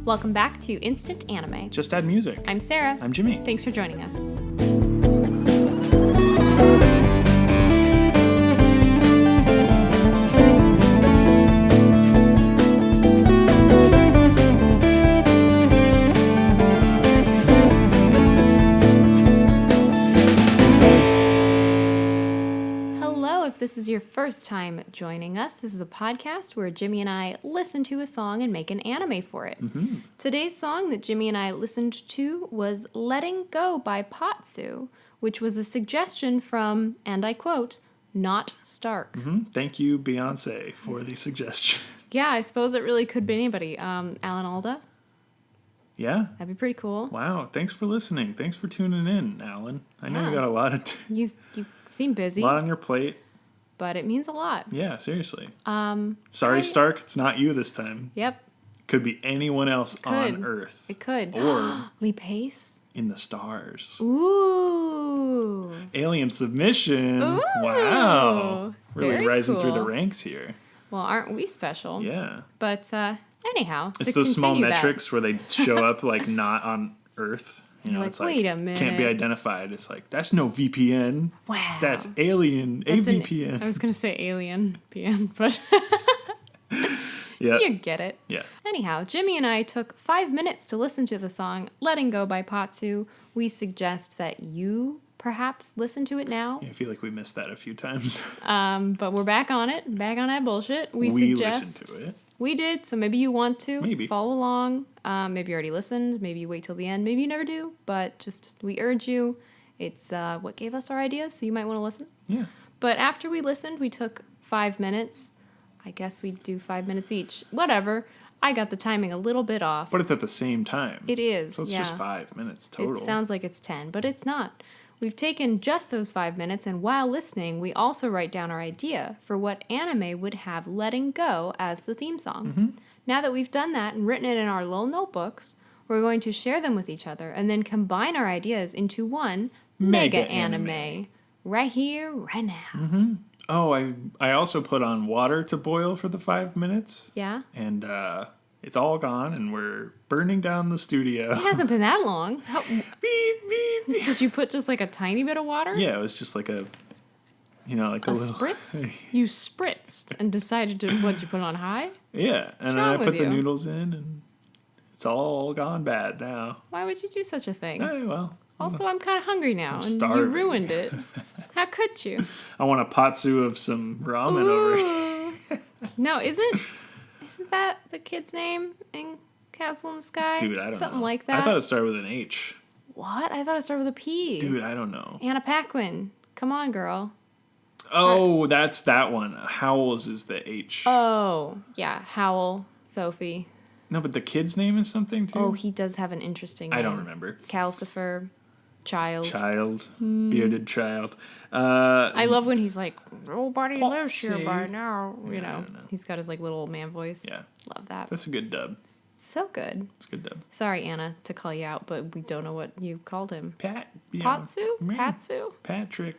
Welcome back to Instant Anime. Just add music. I'm Sarah. I'm Jimmy. Thanks for joining us. If this is your first time joining us, this is a podcast where Jimmy and I listen to a song and make an anime for it. Mm-hmm. Today's song that Jimmy and I listened to was Letting Go by Patsu, which was a suggestion from, and I quote, Not Stark. Mm-hmm. Thank you, Beyonce, for the suggestion. Yeah, I suppose it really could be anybody. Alan Alda? Yeah. That'd be pretty cool. Wow, thanks for listening. Thanks for tuning in, Alan. I know you got a lot of... You seem busy. A lot on your plate. But it means a lot. Yeah, seriously. Sorry, Stark, it's not you this time. Yep. Could be anyone else on Earth. It could. Or Lee Pace? In the stars. Ooh. Alien submission. Ooh. Wow. Really Very rising cool. through the ranks here. Well, aren't we special? Yeah. But anyhow, it's those small metrics where they show up like not on Earth. You know, like, it's like, wait a minute. Can't be identified. It's like, that's no VPN. Wow. That's alien, AVPN. I was going to say alien PN, but yeah. You get it. Yeah. Anyhow, Jimmy and I took 5 minutes to listen to the song Letting Go by Patsu. We suggest that you perhaps listen to it now. Yeah, I feel like we missed that a few times. But we're back on it. Back on that bullshit. We suggest... listened to it. We did, so maybe you want to. Maybe. Follow along. Maybe you already listened. Maybe you wait till the end. Maybe you never do. But just, we urge you. It's what gave us our ideas, so you might want to listen. Yeah. But after we listened, we took 5 minutes. I guess we'd do 5 minutes each. Whatever. I got the timing a little bit off. But it's at the same time. It is, So it's just 5 minutes total. It sounds like it's 10, but it's not. We've taken just those 5 minutes, and while listening, we also write down our idea for what anime would have Letting Go as the theme song. Mm-hmm. Now that we've done that and written it in our little notebooks, we're going to share them with each other and then combine our ideas into one mega anime. Right here, right now. Mm-hmm. Oh, I also put on water to boil for the 5 minutes. Yeah? And it's all gone, and we're burning down the studio. It hasn't been that long. Beep, beep, beep. Did you put just like a tiny bit of water? Yeah, it was just like a little... spritz? You spritzed and decided to, what'd you put on high? Yeah, and then I put the noodles in, and it's all gone bad now. Why would you do such a thing? Hey, well... Also, I'm kind of hungry now, I'm and starving. you ruined it. How could you? I want a patsu of some ramen over here. No, isn't that the kid's name in Castle in the Sky? Dude, I don't know. Something like that. I thought it started with an H. What? I thought it started with a P. Dude, I don't know. Anna Paquin. Come on, girl. Oh, that's that one. Howells is the H. Oh, yeah. Howell. Sophie. No, but the kid's name is something, too? Oh, he does have an interesting name. I don't remember. Calcifer. Child. Bearded child. I love when he's like, nobody lives here say. by now. You Yeah, know, he's got his like little man voice. Yeah. Love that. That's a good dub. So good. It's a good dub. Sorry, Anna, to call you out, but we don't know what you called him. Patsu? Patsu? Patrick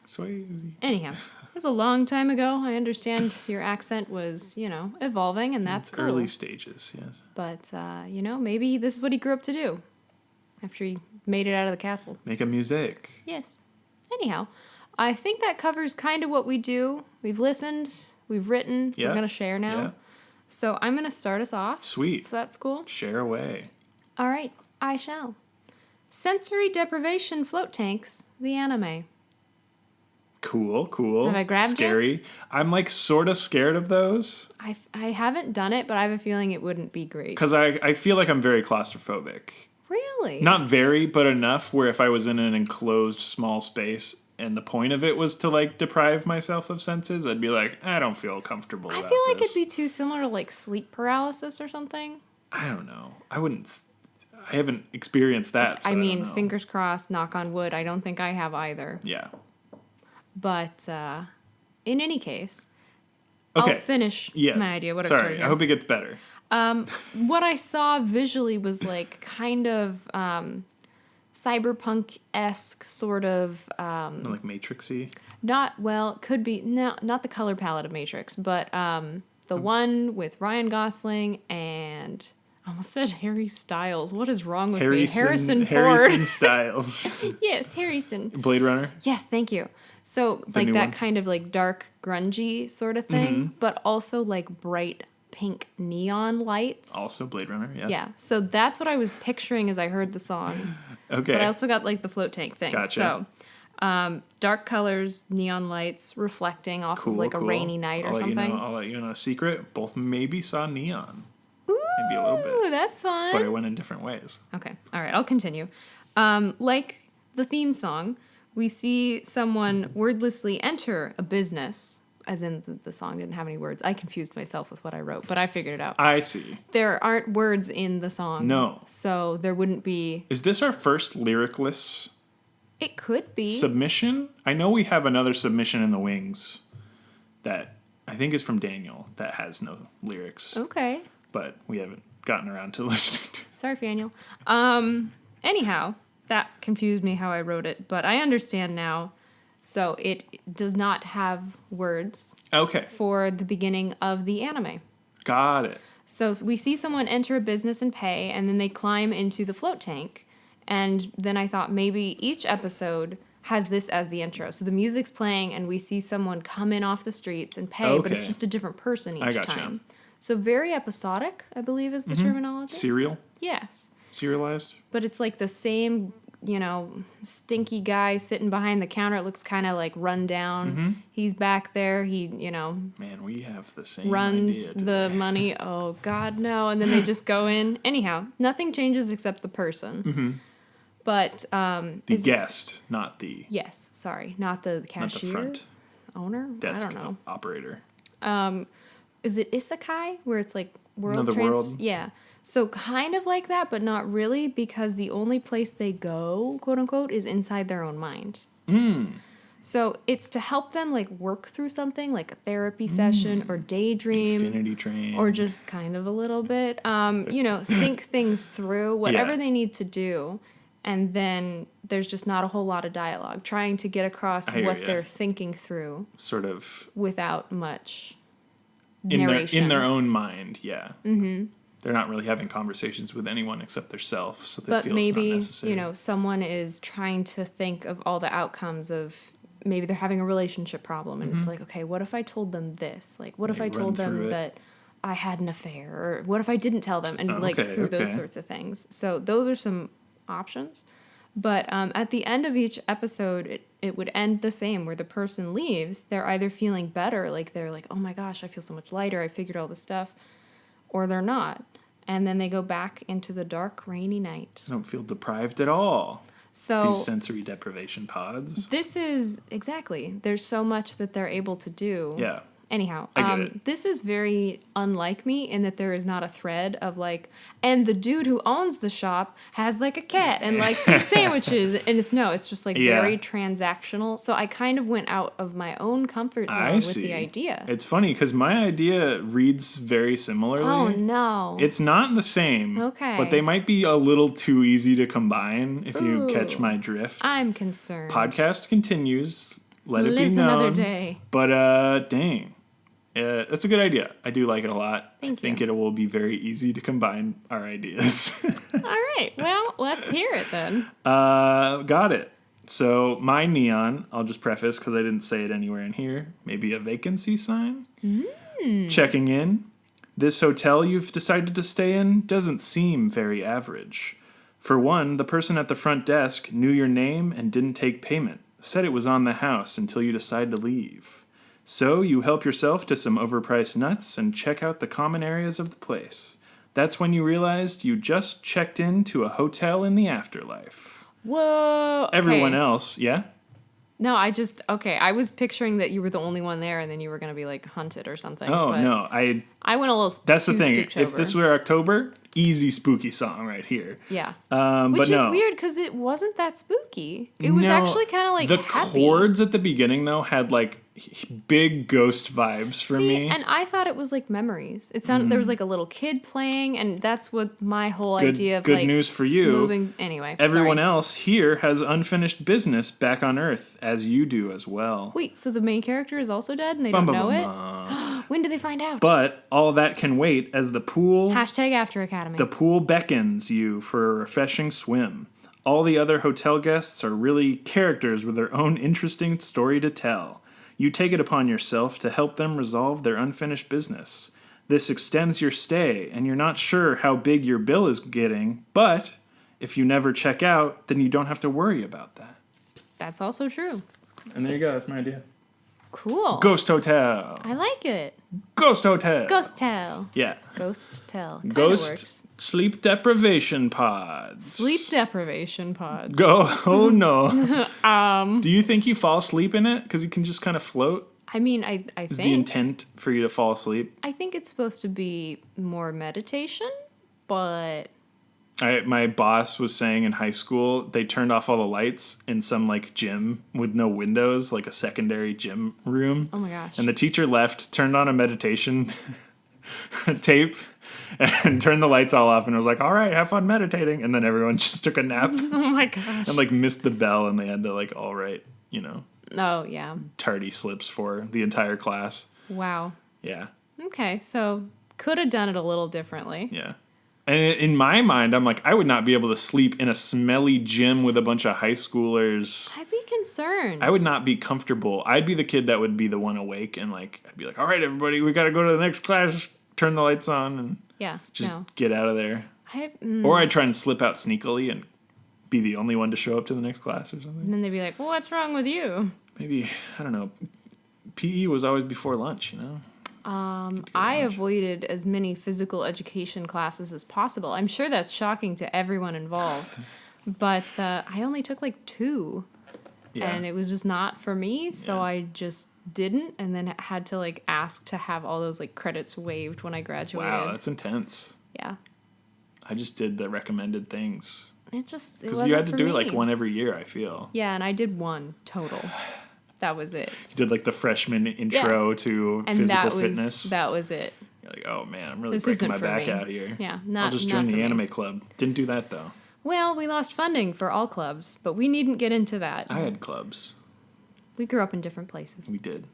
Swayze. Anyhow, it was a long time ago. I understand your accent was, evolving, and that's cool. Early stages, yes. But, maybe this is what he grew up to do after he made it out of the castle. Make a music. Yes. Anyhow, I think that covers kind of what we do. We've listened. We've written. Yeah. We're going to share now. Yeah. So I'm going to start us off. Sweet. If that's cool. Share away. All right. I shall. Sensory Deprivation Float Tanks, the anime. Cool. Have I grabbed Scary. you? I'm like sort of scared of those. I haven't done it, but I have a feeling it wouldn't be great. Because I feel like I'm very claustrophobic. Really? Not very, but enough where if I was in an enclosed small space and the point of it was to like deprive myself of senses, I'd be like, I don't feel comfortable I about feel like this. it'd be too similar to like sleep paralysis or something. I don't know. I haven't experienced that. So I don't know. Fingers crossed, knock on wood. I don't think I have either. Yeah. But in any case, Okay. I'll finish Yes. my idea. What Sorry, I hope it gets better. What I saw visually was like kind of cyberpunk-esque sort of... Like Matrixy? Could be... No, not the color palette of Matrix, but the one with Ryan Gosling and I almost said Harry Styles. What is wrong with me? Harrison Ford. Harrison Styles. Yes, Harrison. Blade Runner. Yes, thank you. So The like new that one. kind of like dark grungy sort of thing, but also like bright pink neon lights. Also Blade Runner, yes. Yeah. So that's what I was picturing as I heard the song. Okay. But I also got like the float tank thing. Gotcha. So dark colors, neon lights reflecting off of like a rainy night or something. I'll let you know a secret. Both maybe saw neon. Ooh, Maybe a little bit. that's fun. But it went in different ways. Okay. All right. I'll continue. Like the theme song, we see someone wordlessly enter a business, as in the song didn't have any words. I confused myself with what I wrote, but I figured it out. I see. There aren't words in the song. No. So there wouldn't be. Is this our first lyricless It could be. submission? I know we have another submission in the wings that I think is from Daniel that has no lyrics, Okay. but we haven't gotten around to listening to. Sorry, Daniel. Anyhow, that confused me how I wrote it, but I understand now. So it does not have words Okay, for the beginning of the anime. got it. So we see someone enter a business and pay, and then they climb into the float tank. And then I thought maybe each episode has this as the intro. So the music's playing, and we see someone come in off the streets and pay, but it's Okay. just a different person I each gotcha. time. So very episodic, I believe is the terminology. Serial? Yes. Serialized? But it's like the same, stinky guy sitting behind the counter. It looks kind of like run down. He's back there. He, Man, we have the same runs idea the today. money. Oh, God, no. And then they just go in. Anyhow, nothing changes except the person. But, The guest, not the yes, sorry, not the not cashier, the front owner. desk I don't know. operator. Is it isekai where it's like world Another world? Yeah. So kind of like that, but not really, because the only place they go, quote unquote, is inside their own mind. So it's to help them like work through something like a therapy session or daydream. Infinity Train. Or just kind of a little bit, think things through, whatever Yeah. they need to do. And then there's just not a whole lot of dialogue, trying to get across I hear what ya. they're thinking through sort of without much in narration. their own mind, yeah. Mm-hmm. They're not really having conversations with anyone except themselves, so they But feel it's maybe, not necessary. someone is trying to think of all the outcomes of maybe they're having a relationship problem. And it's like, okay, what if I told them this? Like, what if They I told run through them it. that I had an affair? Or what if I didn't tell them? And through those okay. sorts of things. So those are some options. But at the end of each episode, it would end the same, where the person leaves. They're either feeling better, like they're like, oh my gosh, I feel so much lighter, I figured all this stuff, or they're not. And then they go back into the dark, rainy night. I don't feel deprived at all. So These sensory deprivation pods. this is, exactly, there's so much that they're able to do. Yeah. Anyhow, I get it. this is very unlike me in that there is not a thread of like, and the dude who owns the shop has like a cat and likes to eat sandwiches. And it's just like Yeah. very transactional. So I kind of went out of my own comfort zone with the idea. It's funny because my idea reads very similarly. Oh no. It's not the same. Okay. But they might be a little too easy to combine if you catch Ooh. my drift. I'm concerned. Podcast continues. Let it Lives be known. another day. But dang. That's a good idea. I do like it a lot. Thank I think you. it will be very easy to combine our ideas. All right. Well, let's hear it then. Got it. So my neon, I'll just preface because I didn't say it anywhere in here. Maybe a vacancy sign? Checking in. This hotel you've decided to stay in doesn't seem very average. For one, the person at the front desk knew your name and didn't take payment. Said it was on the house until you decide to leave. So you help yourself to some overpriced nuts and check out the common areas of the place. That's when you realized you just checked into a hotel in the afterlife. Whoa. Okay. Everyone else, yeah? No, I was picturing that you were the only one there and then you were going to be like hunted or something. Oh, but no. I went a little That's the too thing. Spooktober. If this were October, easy spooky song right here. Yeah. But Which no. is weird because it wasn't that spooky. It was No, actually kind of like the happy. chords at the beginning though had like big ghost vibes for See, me. and I thought it was like memories. It sounded there was like a little kid playing, and that's what my whole Good, idea of good like news for you. moving. Anyway, Everyone sorry. else here has unfinished business back on Earth, as you do as well. Wait, so the main character is also dead, and they Bum, don't bum, know bum, it? bum. When do they find out? But all that can wait as the pool #AfterAcademy. the pool beckons you for a refreshing swim. All the other hotel guests are really characters with their own interesting story to tell. You take it upon yourself to help them resolve their unfinished business. This extends your stay, and you're not sure how big your bill is getting, but if you never check out, then you don't have to worry about that. That's also true. And there you go, that's my idea. Cool. Ghost Hotel. I like it. Ghost Hotel. Ghost tell. Yeah. Ghost tell. Kinda Ghost works. sleep deprivation pods. Sleep deprivation pods. Go. Oh no. Do you think you fall asleep in it? Because you can just kind of float. I mean, I Is think the intent for you to fall asleep? I think it's supposed to be more meditation, but My boss was saying in high school they turned off all the lights in some like gym with no windows, like a secondary gym room. oh my gosh. And the teacher left, turned on a meditation tape, and turned the lights all off, and was like, "All right, have fun meditating." And then everyone just took a nap oh my gosh. and like missed the bell, and they had to like all write, Oh yeah. tardy slips for the entire class. Wow. Yeah, Okay, so could have done it a little differently. yeah. And in my mind, I'm like, I would not be able to sleep in a smelly gym with a bunch of high schoolers. I'd be concerned. I would not be comfortable. I'd be the kid that would be the one awake, and like I'd be like, "All right, everybody, we got to go to the next class. Turn the lights on and Yeah. just No. get out of there." I, Or I'd try and slip out sneakily and be the only one to show up to the next class or something. and then they'd be like, "Well, what's wrong with you?" Maybe, I don't know. PE was always before lunch, I avoided as many physical education classes as possible. I'm sure that's shocking to everyone involved, but I only took like 2, Yeah. and it was just not for me. So Yeah. I just didn't, and then had to like ask to have all those like credits waived when I graduated. Wow, that's intense. Yeah, I just did the recommended things. it Because wasn't you had to for do me. it like one every year, I feel. Yeah, and I did 1 total. That was it. You did like the freshman intro to And physical that fitness. was it. You're like, oh man, I'm really This breaking isn't my for back me. out here. Yeah, I'll just join not the for me. anime club. Didn't do that though. Well, we lost funding for all clubs, but we needn't get into that. I had clubs. We grew up in different places. We did.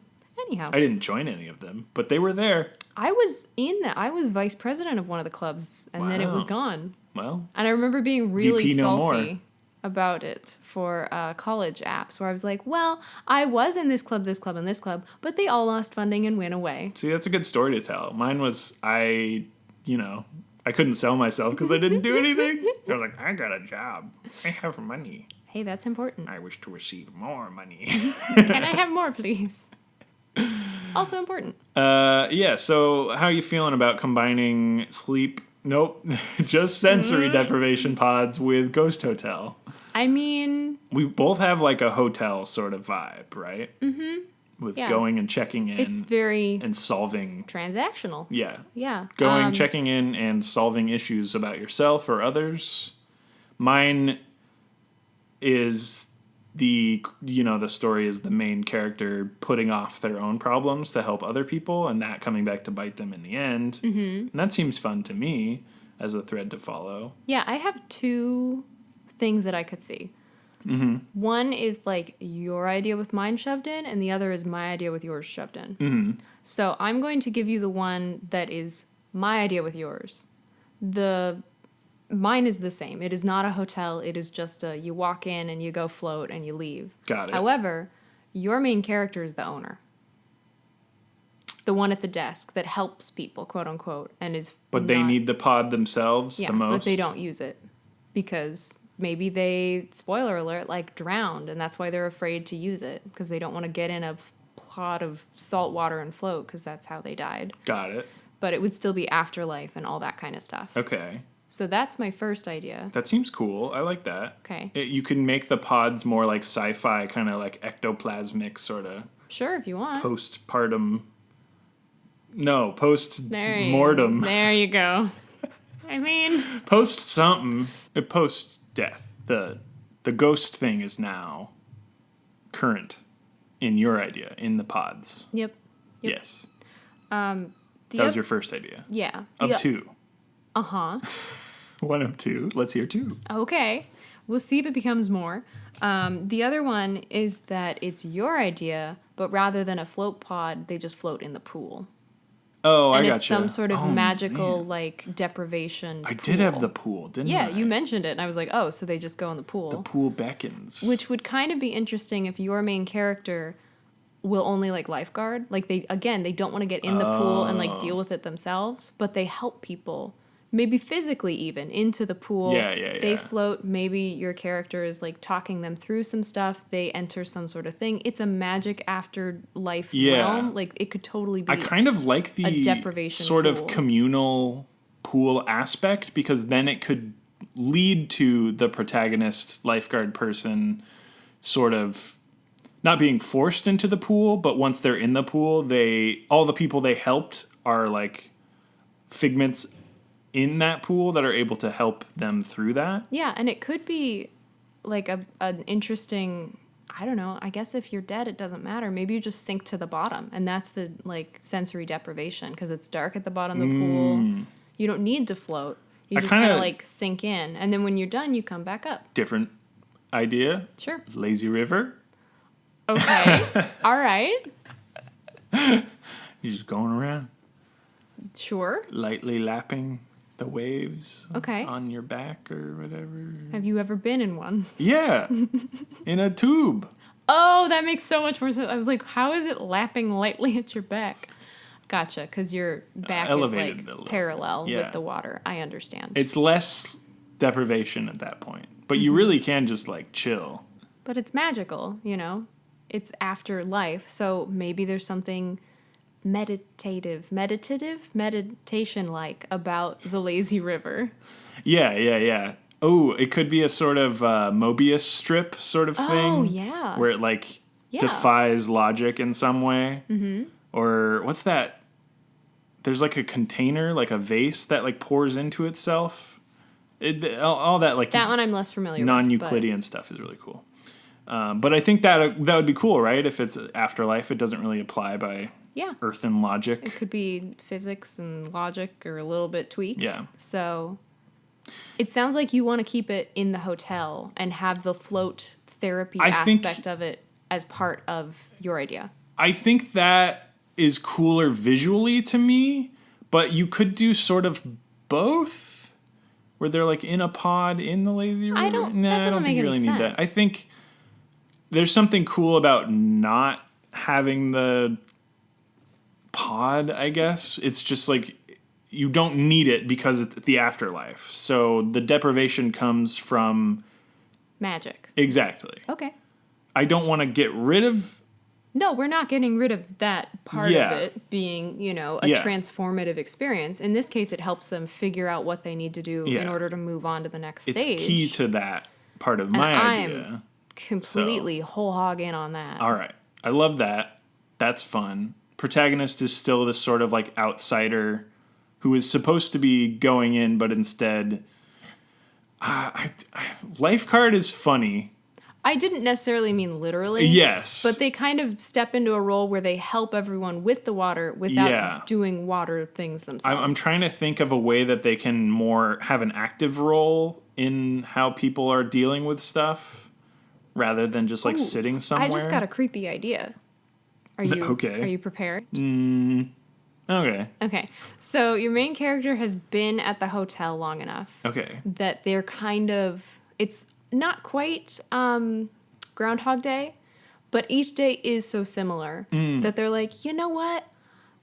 Anyhow, I didn't join any of them, but they were there. I was in that. I was vice president of one of the clubs, and then it was Wow. gone. Well, And I remember being really VP no salty more. about it for college apps, where I was like, well, I was in this club, and this club, but they all lost funding and went away. see, that's a good story to tell. Mine was I couldn't sell myself because I didn't do anything. I was like, I got a job. I have money. Hey, that's important. I wish to receive more money. Can I have more, please? Also important. Yeah, so how are you feeling about combining sleep? Nope, just sensory deprivation pods with Ghost Hotel. I mean, We both have like a hotel sort of vibe, right? Mm-hmm. With Yeah. going and checking in it's very and solving. transactional. Yeah. Yeah. Going, checking in, and solving issues about yourself or others. Mine is the story is the main character putting off their own problems to help other people, and that coming back to bite them in the end. Mm-hmm. And that seems fun to me as a thread to follow. Yeah, I have 2 things that I could see. Mm-hmm. One is like your idea with mine shoved in, and the other is my idea with yours shoved in. Mm-hmm. So I'm going to give you the one that is my idea with yours. Mine is the same. It is not a hotel. It is just you walk in and you go float and you leave. Got it. However, your main character is the owner. The one at the desk that helps people, quote unquote, and is But they need the pod themselves the most. but they don't use it because maybe they, spoiler alert, like drowned, and that's why they're afraid to use it because they don't want to get in a pot of salt water and float because that's how they died. Got it. But it would still be afterlife and all that kind of stuff. Okay. So that's my first idea. That seems cool. I like that. Okay. You can make the pods more like sci-fi, kind of like ectoplasmic, sort of Sure, if you want. post-mortem. There you go. I mean, Post something. Post death. The ghost thing is now current in your idea in the pods. yep. Yes. The That was oth- your first idea. Yeah. Of The- 2. Uh-huh. One of 2. Let's hear 2. Okay. We'll see if it becomes more. The other one is that it's your idea, but rather than a float pod, they just float in the pool. Oh, I And gotcha. it's some sort of Oh, magical, man. like, deprivation I did have pool. the pool, didn't Yeah, I? you mentioned it, and I was like, oh, so they just go in the pool. The pool beckons. Which would kind of be interesting if your main character will only, like, lifeguard. Like, they don't want to get in the pool and, like, deal with it themselves, but they help people. Maybe physically even, into the pool. Yeah. They float. Maybe your character is, like, talking them through some stuff. They enter some sort of thing. It's a magic afterlife realm. Like, it could totally be I kind of like a the deprivation sort pool. of communal pool aspect, because then it could lead to the protagonist lifeguard person sort of not being forced into the pool, but once they're in the pool, all the people they helped are like figments in that pool that are able to help them through that. Yeah, and it could be like an interesting, I don't know, I guess if you're dead, it doesn't matter. Maybe you just sink to the bottom, and that's the, like, sensory deprivation, because it's dark at the bottom of the pool. You don't need to float. You just kind of, like, sink in, and then when you're done, you come back up. Different idea. Sure. Lazy river. Okay. All right. You're just going around, Sure. lightly lapping the waves Okay. on your back or whatever. Have you ever been in one? Yeah, in a tube. Oh, that makes so much more sense. I was like, how is it lapping lightly at your back? Gotcha, because your back is, Elevated a like, little. parallel Yeah. with the water. I understand. It's less deprivation at that point, but you really can just like chill. But it's magical, you know? It's after life, so maybe there's something meditation-like about the lazy river. Yeah. Oh, it could be a sort of Mobius strip sort of thing. Oh, yeah. Where it like Yeah. defies logic in some way. Mm-hmm. Or what's that? There's like a container, like a vase that like pours into itself. All that like That one I'm less familiar with. non-Euclidean stuff is really cool. But I think that would be cool, right? If it's afterlife, it doesn't really apply by Yeah. earthen logic. It could be physics and logic or a little bit tweaked. Yeah. So it sounds like you want to keep it in the hotel and have the float therapy aspect of it as part of your idea. I think that is cooler visually to me, but you could do sort of both, where they're like in a pod in the lazy river. That doesn't I don't make think you really any need that. sense. I think there's something cool about not having the pod, I guess. It's just like you don't need it because it's the afterlife. So the deprivation comes from Magic. exactly. Okay. I don't want to get rid of No, we're not getting rid of that part Yeah. of it being, you know, a Yeah. transformative experience. In this case, it helps them figure out what they need to do in Yeah. order to move on to the next it's stage. key to that part of my I'm idea. completely whole hog in on that. All right. I love that. That's fun. Protagonist is still this sort of like outsider who is supposed to be going in, but instead, lifeguard is funny. I didn't necessarily mean literally. Yes. But they kind of step into a role where they help everyone with the water without Yeah. doing water things themselves. I'm trying to think of a way that they can more have an active role in how people are dealing with stuff rather than just like Ooh, sitting somewhere. I just got a creepy idea. Are you Okay. Are you prepared? Okay. Okay. So your main character has been at the hotel long enough Okay. that they're kind of, it's not quite Groundhog Day, but each day is so similar that they're like, you know what?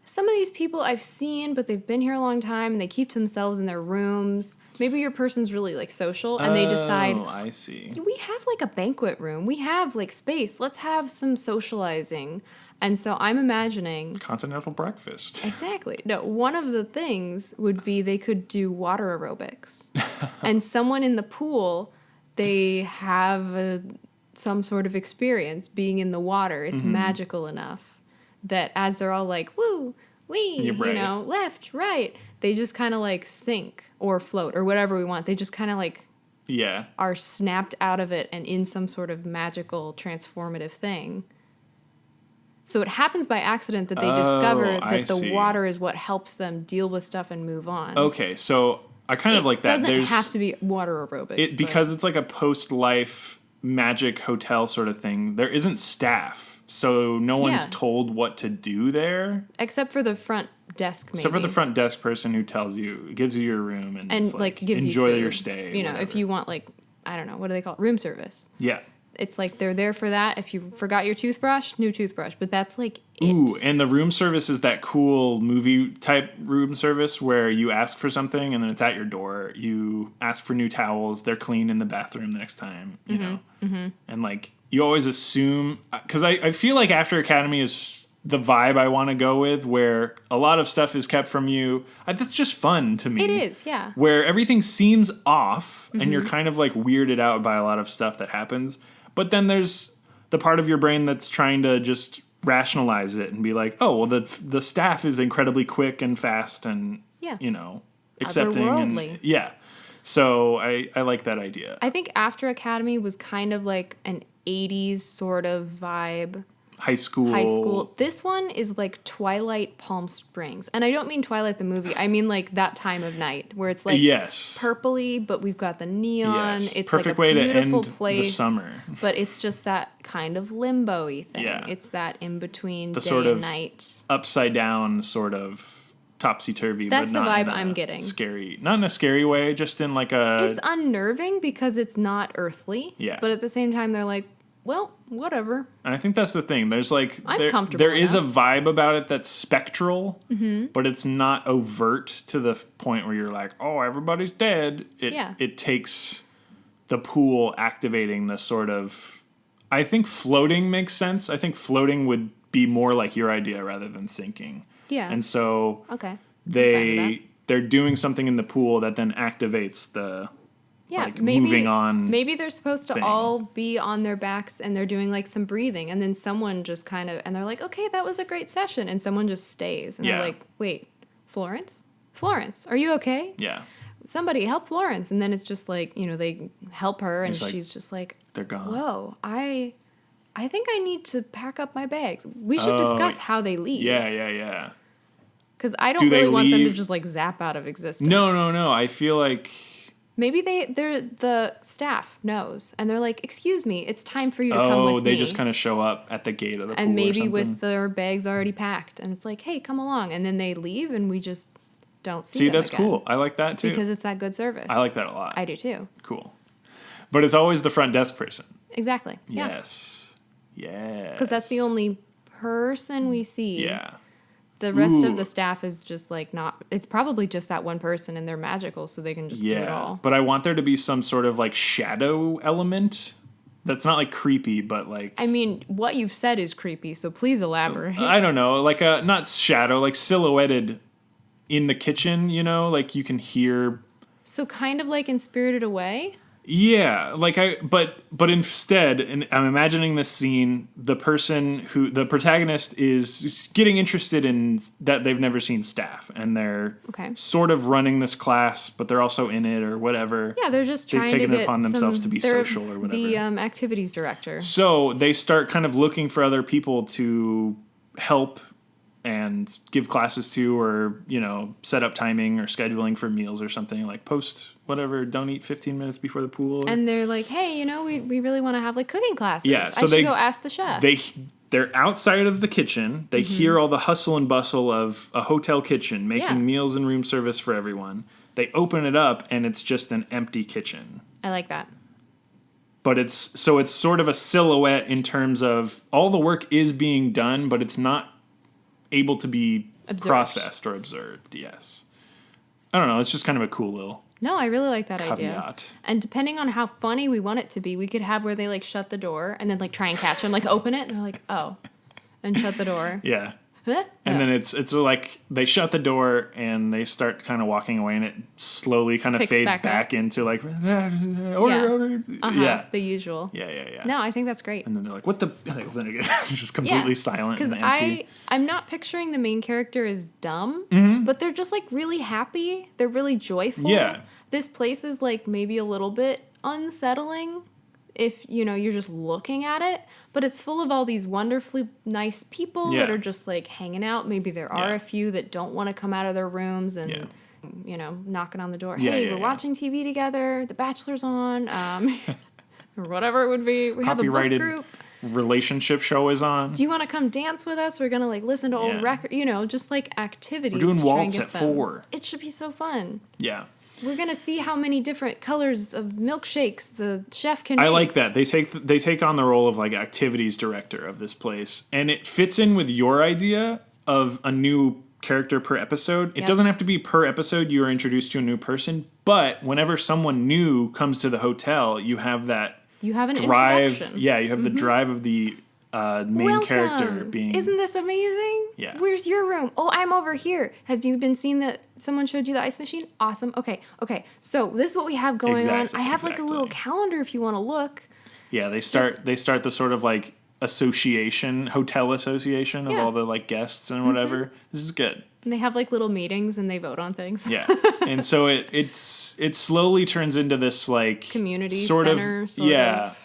Some of these people I've seen, but they've been here a long time and they keep to themselves in their rooms. Maybe your person's really like social and they decide, Oh, I see. we have like a banquet room. We have like space. Let's have some socializing. And so I'm imagining Continental breakfast. exactly. No, one of the things would be they could do water aerobics. And someone in the pool, they have some sort of experience being in the water. It's magical enough that as they're all like, woo, wee, You're right. you know, left, right, they just kind of like sink or float or whatever we want. They just kind of like Yeah. are snapped out of it and in some sort of magical transformative thing. So it happens by accident that they discover I that the see. water is what helps them deal with stuff and move on. Okay, so I kind of like that. It doesn't There's have to be water aerobics. it because it's like a post-life magic hotel sort of thing. There isn't staff. so no one's Yeah. told what to do there. Except for the front desk, maybe. Except for the front desk person who gives you your room and And, it's like, gives enjoy you food. your stay. You know, whatever. if you want, like, I don't know, what do they call it? Room service. Yeah. It's like they're there for that. If you forgot your toothbrush, new toothbrush. But that's like it. Ooh, and the room service is that cool movie type room service where you ask for something and then it's at your door. You ask for new towels. They're clean in the bathroom the next time, you know? Mm-hmm. And like, you always assume, because I feel like After Academy is the vibe I want to go with, where a lot of stuff is kept from you. That's just fun to me. It is, yeah. Where everything seems off and you're kind of like weirded out by a lot of stuff that happens. But then there's the part of your brain that's trying to just rationalize it and be like, oh, well, the staff is incredibly quick and fast and, Yeah. you know, accepting. Otherworldly. And, yeah. So I like that idea. I think After Academy was kind of like an 80s sort of vibe. High school. This one is like Twilight Palm Springs. And I don't mean Twilight the movie. I mean like that time of night where it's like yes. purpley, but we've got the neon. Yes. It's Perfect like a way beautiful to end place. the summer. But it's just that kind of limbo-y thing. Yeah. It's that in between The day sort and of night. Upside down sort of topsy-turvy. That's but the not vibe in a I'm getting. Scary. Not in a scary way, just in like a... It's unnerving because it's not earthly. Yeah. But at the same time, they're like, well, whatever. And I think that's the thing. There's like... I'm comfortable There is a enough. vibe about it that's spectral, but it's not overt to the point where you're like, oh, everybody's dead. It takes the pool activating the sort of... I think floating makes sense. I think floating would be more like your idea rather than sinking. Yeah. And so... Okay. I'm fine with they're doing something in the pool that then activates the moving on. Maybe they're supposed to thing. all be on their backs and they're doing like some breathing, and then someone just kind of, and they're like, okay, that was a great session, and someone just stays, and Yeah. they're like, wait, Florence, are you okay? Yeah, Somebody help Florence, and then it's just like, you know, they help her, and It's like, she's just like, they're gone. whoa, I think I need to pack up my bags. We should discuss how they leave. Yeah. Because I Do don't they really want them to leave- just like zap out of existence. No. I feel like Maybe the staff knows, and they're like, "Excuse me, it's time for you to come with me." they just kind of show up at the gate of the pool and or maybe something. with their bags already packed, and it's like, "Hey, come along," and then they leave, and we just don't see See, them that's again. cool. I like that too. Because it's that good service. I like that a lot. I do too. Cool. But it's always the front desk person. Exactly. Yeah. Yes. Yeah. Because that's the only person we see. Yeah. The rest Ooh. of the staff is just like not. It's probably just that one person, and they're magical, so they can just do it all. But I want there to be some sort of like shadow element that's not like creepy, but like I mean, what you've said is creepy, so please elaborate. I don't know, like a not shadow, like silhouetted in the kitchen, you know, like you can hear. So kind of like in Spirited Away. Yeah, like but instead, and I'm imagining this scene, the protagonist is getting interested in that they've never seen staff, and they're Okay. sort of running this class, but they're also in it or whatever. Yeah, they're just They've trying taken to it get upon themselves some, to be they're social or whatever. The activities director. So they start kind of looking for other people to help and give classes to, or, you know, set up timing or scheduling for meals or something, like post whatever, don't eat 15 minutes before the pool. And they're like, hey, you know, we really want to have like cooking classes. Yeah, so I should go ask the chef. They're outside of the kitchen. They hear all the hustle and bustle of a hotel kitchen, making Yeah. meals and room service for everyone. They open it up, and it's just an empty kitchen. I like that. But it's sort of a silhouette in terms of all the work is being done, but it's not able to be Observed. processed or observed. Yes. I don't know. It's just kind of a cool little No, I really like that idea. caveat. And depending on how funny we want it to be, we could have where they like shut the door and then like try and catch them, like open it, and they're like, oh, and shut the door. Yeah. Huh? And then it's like they shut the door and they start kind of walking away, and it slowly kind of Picks fades back back up. into like order, Yeah. order. Yeah. The usual. Yeah. No, I think that's great. And then they're like, what the? They open it again. It's just completely silent Because and empty. I'm not picturing the main character as dumb, but they're just like really happy. They're really joyful. Yeah. This place is like maybe a little bit unsettling if, you know, you're just looking at it, but it's full of all these wonderfully nice people that Yeah. are just like hanging out. Maybe there are Yeah. a few that don't want to come out of their rooms and, Yeah. you know, knocking on the door. Yeah, Hey, yeah, we're yeah. watching TV together. The Bachelor's on. Or whatever it would be. We have a book Copyrighted. group. relationship show is on. Do you want to come dance with us? We're gonna like listen to old record, just like activities. We're doing to try and waltz get at them. 4. It should be so fun. Yeah. We're gonna see how many different colors of milkshakes the chef can make. I like that. They take on the role of like activities director of this place, and it fits in with your idea of a new character per episode. It doesn't have to be per episode you are introduced to a new person, but whenever someone new comes to the hotel, you have that You have an drive. introduction. Yeah, you have the drive of the main character being. Isn't this amazing? Yeah. Where's your room? Oh, I'm over here. Have you been seeing that someone showed you the ice machine? Awesome. Okay. So this is what we have going on. I have like a little calendar if you want to look. Yeah, they start the sort of like hotel association of all the like guests and whatever. This is good. And they have like little meetings and they vote on things. Yeah. And so it slowly turns into this like community sort center of sort of.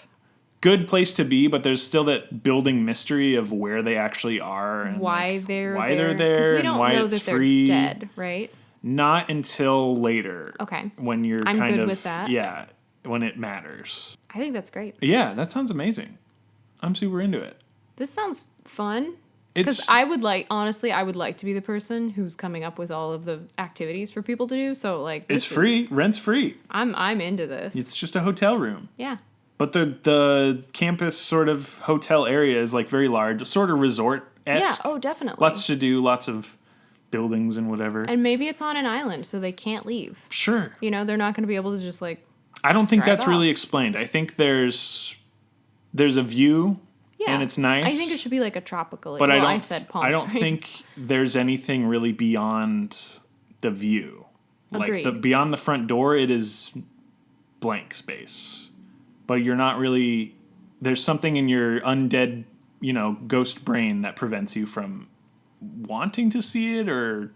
Good place to be, but there's still that building mystery of where they actually are and why like, they're why there. they're there we don't and why know it's that free. They're dead, right? Not until later. Okay. When you're I'm kind good of with that. Yeah, when it matters. I think that's great. Yeah, that sounds amazing. I'm super into it. This sounds fun. Because I would like to be the person who's coming up with all of the activities for people to do. So like, it's free. Rent's free. I'm into this. It's just a hotel room. Yeah. But the campus sort of hotel area is like very large, sort of resort-esque. Yeah. Oh, definitely. Lots to do, lots of buildings and whatever. And maybe it's on an island, so they can't leave. Sure. They're not going to be able to just like. I don't think drive that's really off. explained. I think there's a view. Yeah. And it's nice. I think it should be like a tropical. But I said Palm I don't Springs. think there's anything really beyond the view. Agreed. Like beyond the front door, it is blank space. But you're not really. There's something in your undead, ghost brain that prevents you from wanting to see it or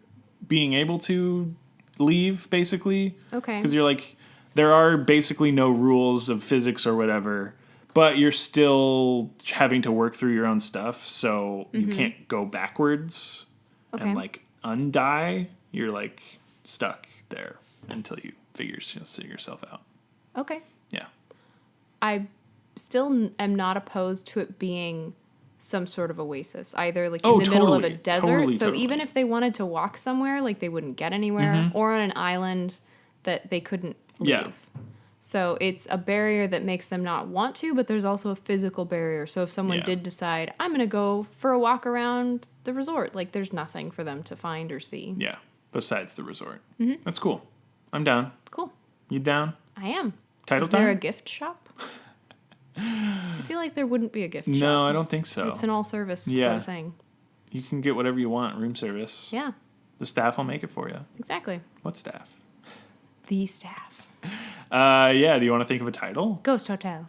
being able to leave, basically. Okay. Because you're like, there are basically no rules of physics or whatever. But you're still having to work through your own stuff, so you can't go backwards and like undie. You're like stuck there until you figure yourself out. Okay. Yeah. I still am not opposed to it being some sort of oasis, either like in the middle of a desert. So even if they wanted to walk somewhere, like they wouldn't get anywhere, or on an island that they couldn't leave. Yeah. So it's a barrier that makes them not want to, but there's also a physical barrier. So if someone did decide, I'm going to go for a walk around the resort, like there's nothing for them to find or see. Yeah. Besides the resort. Mm-hmm. That's cool. I'm down. Cool. You down? I am. Title Is there a time? gift shop? I feel like there wouldn't be a gift shop. No, I don't think so. It's an all-service sort of thing. You can get whatever you want, room service. Yeah. The staff will make it for you. Exactly. What staff? The staff. Yeah, do you want to think of a title? Ghost Hotel.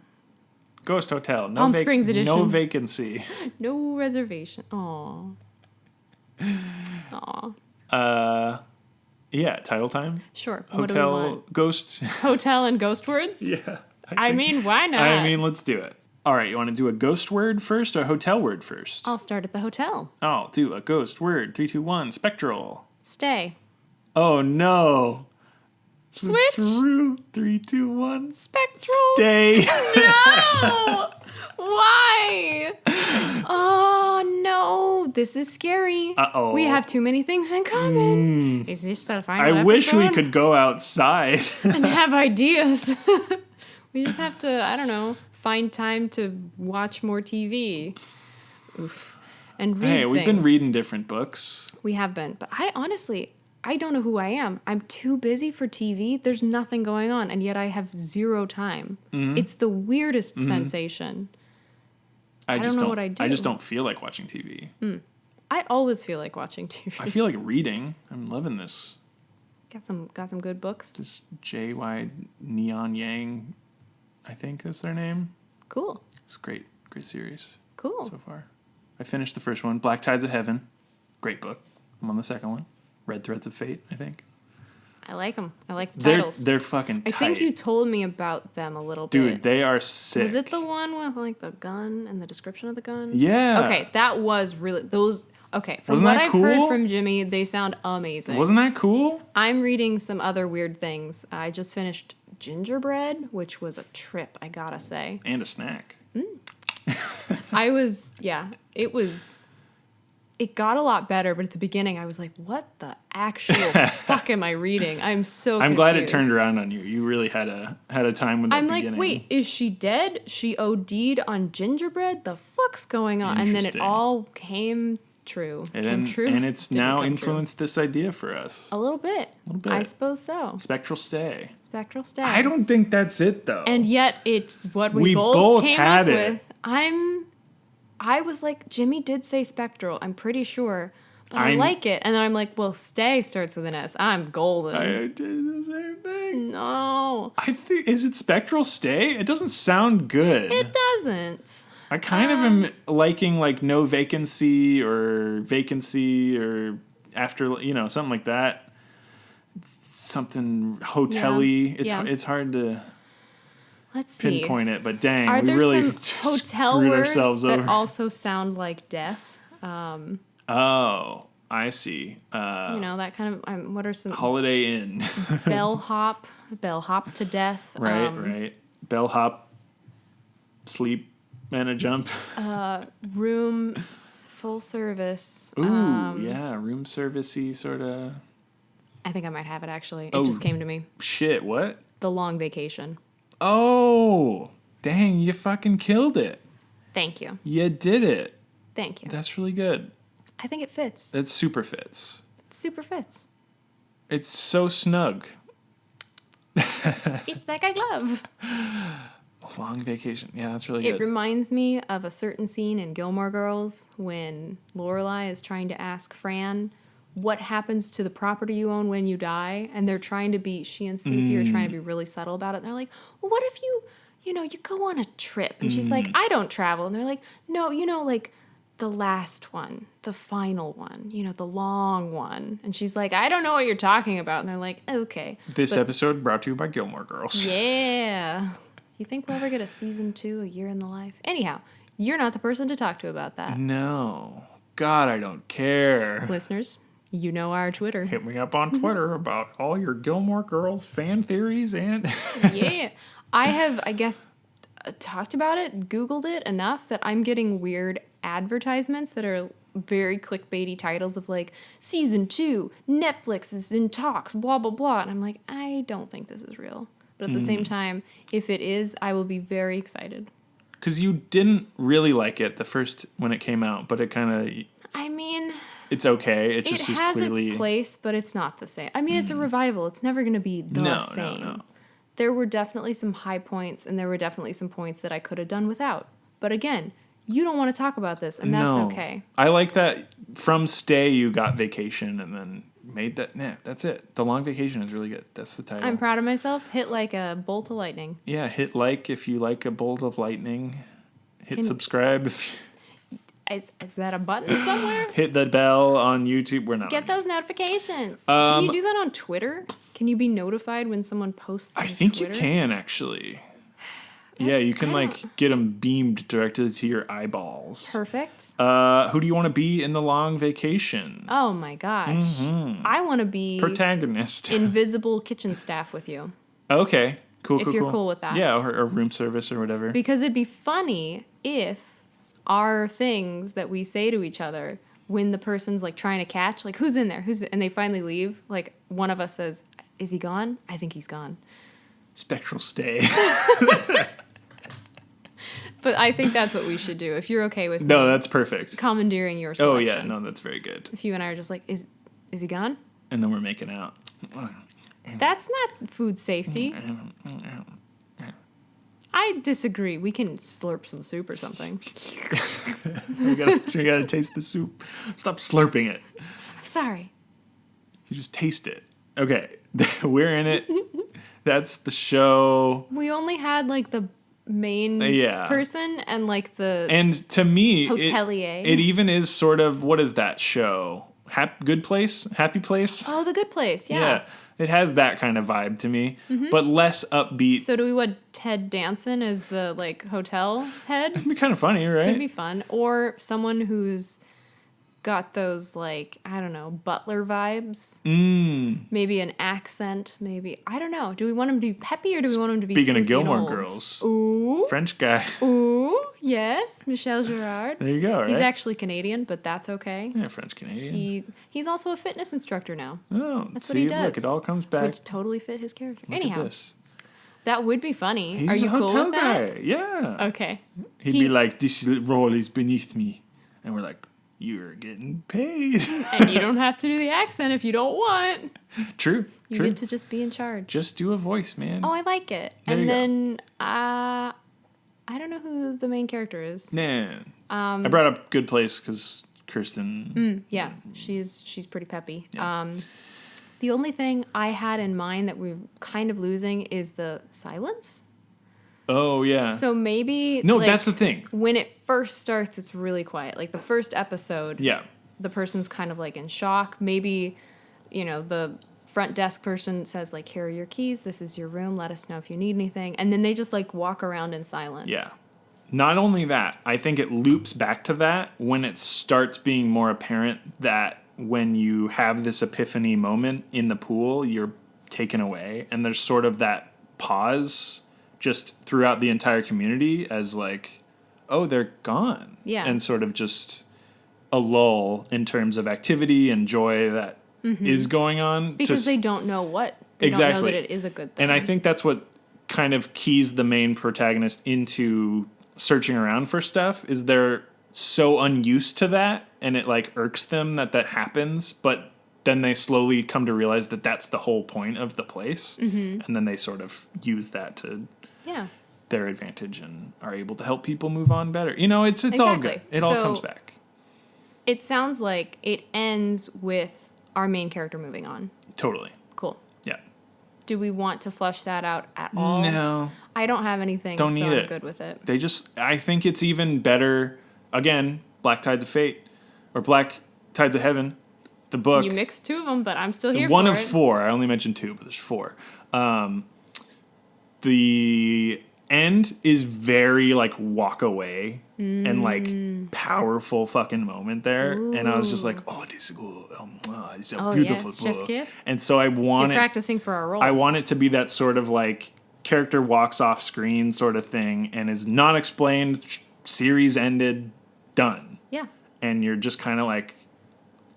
Ghost Hotel. No Palm Springs edition. No vacancy. No reservation. Aw. Aw. Yeah, title time? Sure. What do we Hotel want? Ghost. Hotel and ghost words? Yeah. I mean, why not? I mean, let's do it. All right, you want to do a ghost word first or a hotel word first? I'll start at the hotel. I'll do a ghost word. 3, 2, 1. Spectral. Stay. Oh, no. Switch. Through 3, 2, 1. Spectral. Stay. No! Why? Oh, no. This is scary. Uh-oh. We have too many things in common. Is this the final I wish we episode? could go outside. And have ideas. We just have to, I don't know, find time to watch more TV. Oof. And read Hey, we've been things. reading different books. We have been. But I honestly, I don't know who I am. I'm too busy for TV. There's nothing going on. And yet I have zero time. Mm-hmm. It's the weirdest sensation. I don't know what I do. I just don't feel like watching TV. I always feel like watching TV. I feel like reading. I'm loving this. Got some good books. This J.Y. Neon Yang, I think is their name. Cool. It's great series Cool. so far. I finished the first one, Black Tides of Heaven. Great book. I'm on the second one, Red Threads of Fate, I think. I like them. I like the titles. They're fucking tight. I think you told me about them a little Dude, bit. they are sick. Was it the one with like the gun and the description of the gun? Yeah. Okay, that was really those. Okay, from Wasn't what that I've heard cool? from Jimmy, they sound amazing. Wasn't that cool? I'm reading some other weird things. I just finished Gingerbread, which was a trip, I gotta say. And a snack. It got a lot better, but at the beginning I was like, what the actual fuck am I reading? I'm so I'm confused. glad it turned around on you. You really had a time with that I'm beginning. like, wait, is she dead? She OD'd on gingerbread? The fuck's going on? And then it all came true. And it's now influenced this idea for us. A little bit. I suppose so. Spectral stay. Spectral stay. I don't think that's it, though. And yet it's what we both came had up it. with. I was like, Jimmy did say spectral, I'm pretty sure. But I like it. And then I'm like, well, stay starts with an S. I'm golden. I did the same thing. No. I think, is it spectral stay? It doesn't sound good. It doesn't. I kind of am liking like no vacancy or after, something like that. Something hotel-y. It's hard to pinpoint it, but dang, Are we there really some hotel screwed words ourselves that over. also sound like death? Oh, I see. That kind of. What are some Holiday Inn, bellhop to death? right. Bellhop, sleep and a jump. Room full service. Ooh, yeah, room servicey sort of. I think I might have it actually. It just came to me. Shit, what? The long vacation. Oh, dang, you fucking killed it. Thank you. You did it. Thank you. That's really good. I think it fits. It super fits. It super fits. It's so snug. It's like a glove. Long vacation. Yeah, that's really good. It reminds me of a certain scene in Gilmore Girls when Lorelai is trying to ask Fran what happens to the property you own when you die, and they're trying to be, she and Suki are trying to be really subtle about it, and they're like, well, what if you go on a trip? And she's like, I don't travel. And they're like, no, like the last one, the final one, the long one. And she's like, I don't know what you're talking about. And they're like, okay. This episode brought to you by Gilmore Girls. Yeah. Do you think we'll ever get a season 2, A Year in the Life? Anyhow, you're not the person to talk to about that. No. God, I don't care. Listeners, you know our Twitter. Hit me up on Twitter about all your Gilmore Girls fan theories and... Yeah. I have, I guess, talked about it, Googled it enough that I'm getting weird advertisements that are very clickbaity titles of like, season 2, Netflix is in talks, blah, blah, blah. And I'm like, I don't think this is real. But at the same time, if it is, I will be very excited. Because you didn't really like it when it came out, but it kind of... I mean... It's okay. It just is has clearly... its place, but it's not the same. I mean, it's a revival. It's never going to be the same. No. There were definitely some high points, and there were definitely some points that I could have done without. But again, you don't want to talk about this, and that's okay. I like that from Stay you got Vacation and then made that. Nah, that's it. The Long Vacation is really good. That's the title. I'm proud of myself. Hit like a bolt of lightning. Yeah, hit like if you like a bolt of lightning. Hit subscribe if Is that a button somewhere? Hit the bell on YouTube. We're not. Get those notifications. Can you do that on Twitter? Can you be notified when someone posts on I think Twitter? you can, actually. Yeah, you can, get them beamed directly to your eyeballs. Perfect. Who do you want to be in The Long Vacation? Oh, my gosh. Mm-hmm. I want to be... Protagonist. Invisible kitchen staff with you. Okay. Cool, if you're cool with that. Yeah, or room service or whatever. Because it'd be funny if our things that we say to each other when the person's like trying to catch, like, who's in there? And they finally leave, like one of us says, is he gone? I think he's gone. Spectral stay. But I think that's what we should do. If you're okay with No, that's perfect. Commandeering your selection. Oh yeah, no, that's very good. If you and I are just like, is he gone? And then we're making out. That's not food safety. I disagree. We can slurp some soup or something. we gotta taste the soup. Stop slurping it. I'm sorry. You just taste it. Okay, we're in it. That's the show. We only had like the main person and like the to me hotelier. It even is sort of, what is that show? Good Place? Happy Place? Oh, The Good Place. Yeah. It has that kind of vibe to me, but less upbeat. So do we want Ted Danson as the like hotel head? It'd be kind of funny, right? Could be fun. Or someone who's got those, like, I don't know, butler vibes. Mm. Maybe an accent, maybe. I don't know. Do we want him to be peppy or do we want him to be Speaking spooky of Gilmore and old? Girls, Ooh. French guy. Ooh, yes. Michel Girard. There you go, right? He's actually Canadian, but that's okay. Yeah, French Canadian. He's also a fitness instructor now. Oh, That's see, what he does. look, it all comes back. Which totally fit his character. Look Anyhow, at this. that would be funny. He's Are you a cool hotel with that? guy. Yeah. Okay. He'd be like, this role is beneath me. And we're like, you're getting paid. And you don't have to do the accent if you don't want. True. You True. get to just be in charge. Just do a voice, man. Oh, I like it. There you And go. then I don't know who the main character is. Nah. I brought up Good Place because Kirsten. Yeah, she's pretty peppy. Yeah. The only thing I had in mind that we're kind of losing is the silence. Oh, yeah. So maybe No, like, that's the thing. when it first starts, it's really quiet. Like the first episode, Yeah. the person's kind of like in shock. Maybe, the front desk person says like, "Here are your keys. This is your room. Let us know if you need anything." And then they just like walk around in silence. Yeah. Not only that, I think it loops back to that when it starts being more apparent that when you have this epiphany moment in the pool, you're taken away. And there's sort of that pause just throughout the entire community as like, oh, they're gone. Yeah. And sort of just a lull in terms of activity and joy that is going on. Because they don't know what. They don't know Exactly. that it is a good thing. And I think that's what kind of keys the main protagonist into searching around for stuff is they're so unused to that and it like irks them that happens, but then they slowly come to realize that that's the whole point of the place. And then they sort of use that to their advantage and are able to help people move on better. It's all good. It all comes back. It sounds like it ends with our main character moving on. Totally. Cool. Yeah. Do we want to flesh that out at all? No. I don't have anything, Don't need I'm it. good with it. I think it's even better, again, Black Tides of Fate or Black Tides of Heaven, the book. You mixed two of them, but I'm still here One for of it. 4. I only mentioned 2, but there's 4. The end is very like walk away and like powerful fucking moment there. And I was just like, oh, this is good. It's a beautiful yes, chef's book. kiss. And so I want You're it. practicing for our roles. I want it to be that sort of like character walks off screen sort of thing and is not explained, series ended, done. Yeah. And you're just kind of like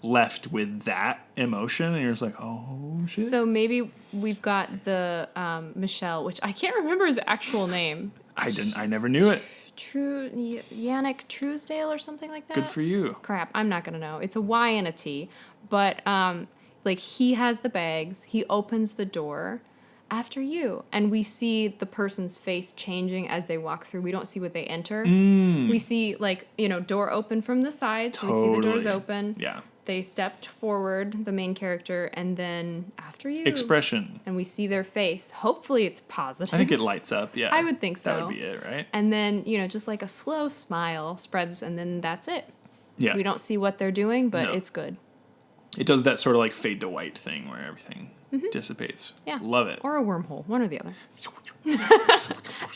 left with that emotion and you're just like, oh shit. So maybe we've got the Michelle, which I can't remember his actual name. I never knew it. Yannick Truesdale or something like that. Good for you. Crap, I'm not gonna know. It's a Y and a T, but like he has the bags. He opens the door after you, and we see the person's face changing as they walk through. We don't see what they enter. We see like door open from the side, so we see the doors Totally. open. Yeah. They stepped forward, the main character, and then after you. Expression. And we see their face. Hopefully it's positive. I think it lights up. Yeah. I would think so. That would be it, right? And then, just like a slow smile spreads, and then that's it. Yeah. We don't see what they're doing, but No. it's good. It does that sort of like fade to white thing where everything dissipates. Yeah. Love it. Or a wormhole, one or the other.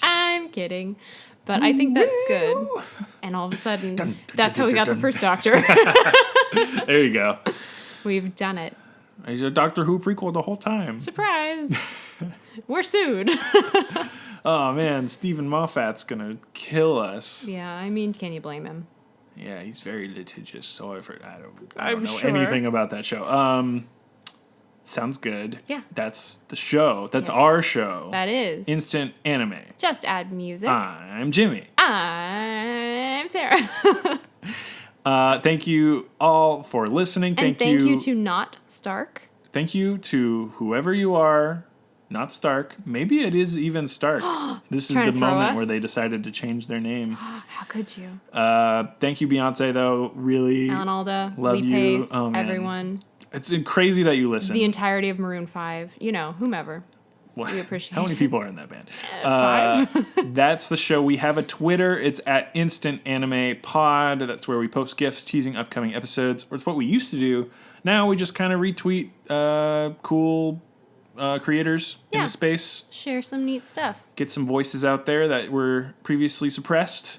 I'm kidding. But I think that's good. And all of a sudden, that's how we got the first Doctor. There you go. We've done it. He's a Doctor Who prequel the whole time. Surprise! We're sued. Oh man, Stephen Moffat's gonna kill us. Yeah, I mean, can you blame him? Yeah, he's very litigious. So I don't I'm know sure. anything about that show. Sounds good. Yeah. That's the show. That's Yes. our show. That is. Instant Anime. Just add music. I'm Jimmy. I'm Sarah. Thank you all for listening. And thank you to Not Stark. Thank you to whoever you are. Not Stark. Maybe it is even Stark. This is Trying the to throw moment us? where they decided to change their name. How could you? Thank you, Beyonce, though. Really Alan Alda, love Lee you. Pace, Oh, man. everyone. It's crazy that you listen. The entirety of Maroon 5. whomever. What? We appreciate How many it. people are in that band? 5. That's the show. We have a Twitter. It's at Instant Anime Pod. That's where we post GIFs teasing upcoming episodes. Or it's what we used to do. Now we just kind of retweet cool creators in Yeah. the space. Share some neat stuff. Get some voices out there that were previously suppressed.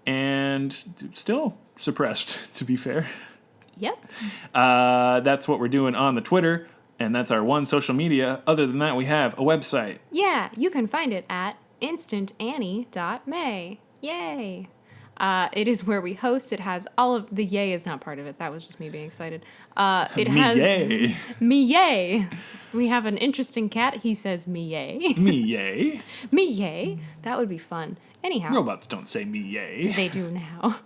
And still suppressed, to be fair. Yep. That's what we're doing on the Twitter, and that's our one social media. Other than that, we have a website. Yeah, you can find it at instantannie.may. Yay! It is where we host. It has all of the yay is not part of it. That was just me being excited. It Me has yay. me yay. We have an interesting cat. He says me yay. Me yay. Me yay. That would be fun. Anyhow, Robots don't say me yay. they do now.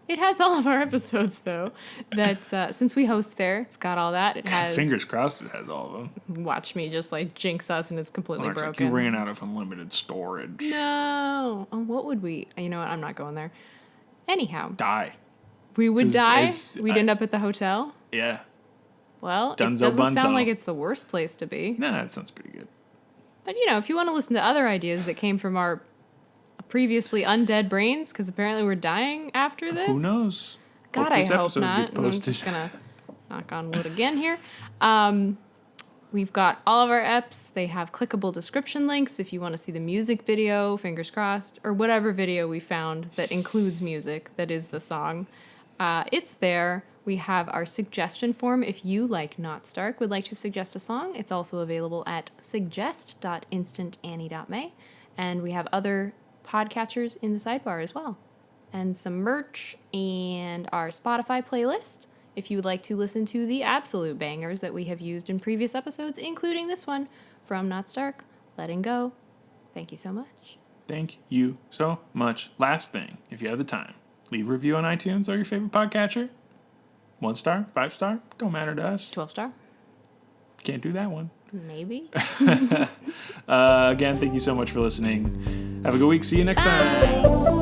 It has all of our episodes though. That's since we host there, it's got all that. It has. Fingers crossed it has all of them. Watch me just like jinx us and it's completely Mark's like, broken. you ran out of unlimited storage. No. Oh, what would we? You know what? I'm not going there. Anyhow, Die. we would 'Cause die. We'd end up at the hotel. Yeah. Well, Dunzo it doesn't bunzo. sound like it's the worst place to be. Nah, that sounds pretty good. But if you want to listen to other ideas that came from our previously undead brains, because apparently we're dying after this. Who knows? God, I this hope episode not. gets I'm posted. just gonna knock on wood again here. We've got all of our eps. They have clickable description links if you want to see the music video, fingers crossed, or whatever video we found that includes music, that is the song. It's there. We have our suggestion form. If you, like Not Stark, would like to suggest a song, it's also available at suggest.instantannie.may. And we have other podcatchers in the sidebar as well. And some merch and our Spotify playlist if you would like to listen to the absolute bangers that we have used in previous episodes, including this one from Not Stark, Letting Go. Thank you so much. Thank you so much. Last thing, if you have the time, leave a review on iTunes or your favorite podcatcher. 1 star, 5 star, don't matter to us. 12 star? Can't do that one. Maybe. Again, thank you so much for listening. Have a good week. See you next time.